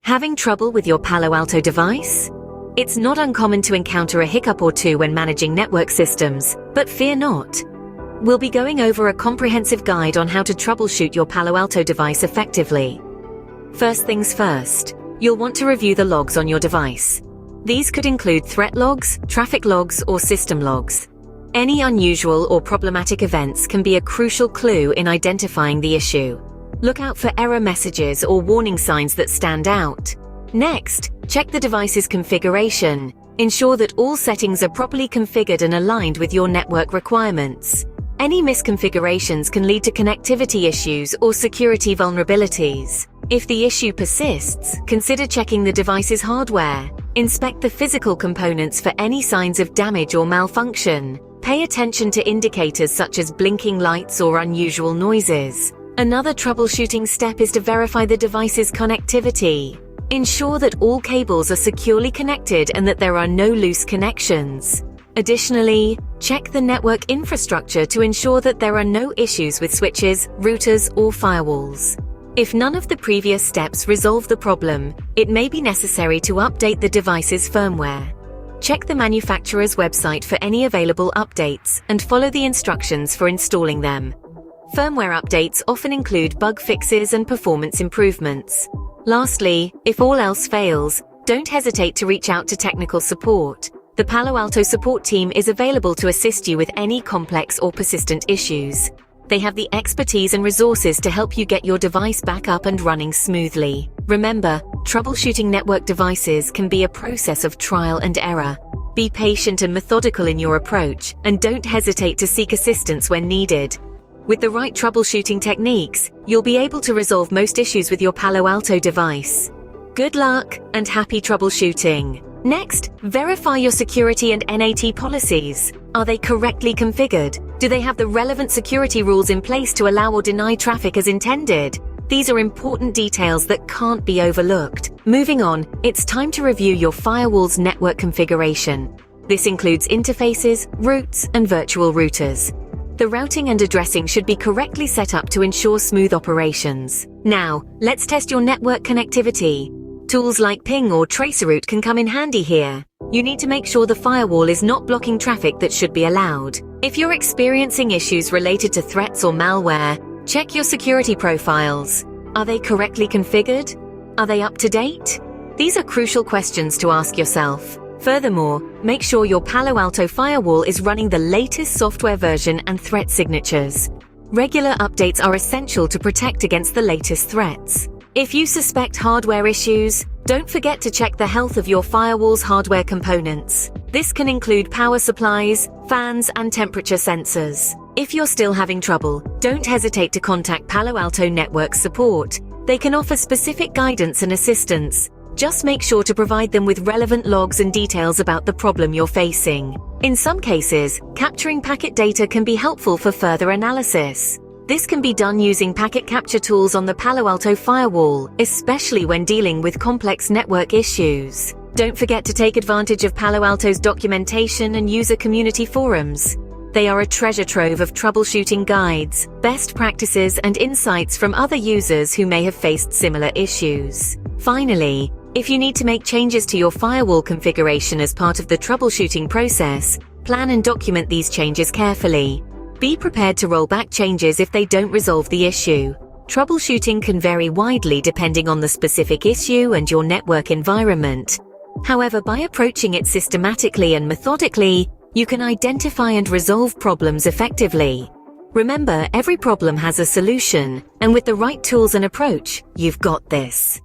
Having trouble with your Palo Alto device? It's not uncommon to encounter a hiccup or two when managing network systems, but fear not. We'll be going over a comprehensive guide on how to troubleshoot your Palo Alto device effectively. First things first, you'll want to review the logs on your device. These could include threat logs, traffic logs, or system logs. Any unusual or problematic events can be a crucial clue in identifying the issue. Look out for error messages or warning signs that stand out. Next, check the device's configuration. Ensure that all settings are properly configured and aligned with your network requirements. Any misconfigurations can lead to connectivity issues or security vulnerabilities. If the issue persists, consider checking the device's hardware. Inspect the physical components for any signs of damage or malfunction. Pay attention to indicators such as blinking lights or unusual noises. Another troubleshooting step is to verify the device's connectivity. Ensure that all cables are securely connected and that there are no loose connections. Additionally, check the network infrastructure to ensure that there are no issues with switches, routers, or firewalls. If none of the previous steps resolve the problem, it may be necessary to update the device's firmware. Check the manufacturer's website for any available updates and follow the instructions for installing them. Firmware updates often include bug fixes and performance improvements. Lastly, if all else fails, don't hesitate to reach out to technical support. The Palo Alto support team is available to assist you with any complex or persistent issues. They have the expertise and resources to help you get your device back up and running smoothly. Remember, troubleshooting network devices can be a process of trial and error. Be patient and methodical in your approach, and don't hesitate to seek assistance when needed. With the right troubleshooting techniques, you'll be able to resolve most issues with your Palo Alto device. Good luck and happy troubleshooting! Next, verify your security and NAT policies. Are they correctly configured? Do they have the relevant security rules in place to allow or deny traffic as intended? These are important details that can't be overlooked. Moving on, it's time to review your firewall's network configuration. This includes interfaces, routes, and virtual routers. The routing and addressing should be correctly set up to ensure smooth operations. Now, let's test your network connectivity. Tools like ping or traceroute can come in handy here. You need to make sure the firewall is not blocking traffic that should be allowed. If you're experiencing issues related to threats or malware, check your security profiles. Are they correctly configured? Are they up to date? These are crucial questions to ask yourself. Furthermore, make sure your PaloAlto-Firewall is running the latest software version and threat signatures. Regular updates are essential to protect against the latest threats. If you suspect hardware issues, don't forget to check the health of your firewall's hardware components. This can include power supplies, fans, and temperature sensors. If you're still having trouble, don't hesitate to contact Palo Alto Network support. They can offer specific guidance and assistance. Just make sure to provide them with relevant logs and details about the problem you're facing. In some cases, capturing packet data can be helpful for further analysis. This can be done using packet capture tools on the Palo Alto Firewall, especially when dealing with complex network issues. Don't forget to take advantage of Palo Alto's documentation and user community forums. They are a treasure trove of troubleshooting guides, best practices, and insights from other users who may have faced similar issues. Finally, if you need to make changes to your firewall configuration as part of the troubleshooting process, plan and document these changes carefully. Be prepared to roll back changes if they don't resolve the issue. Troubleshooting can vary widely depending on the specific issue and your network environment. However, by approaching it systematically and methodically, you can identify and resolve problems effectively. Remember, every problem has a solution, and with the right tools and approach, you've got this.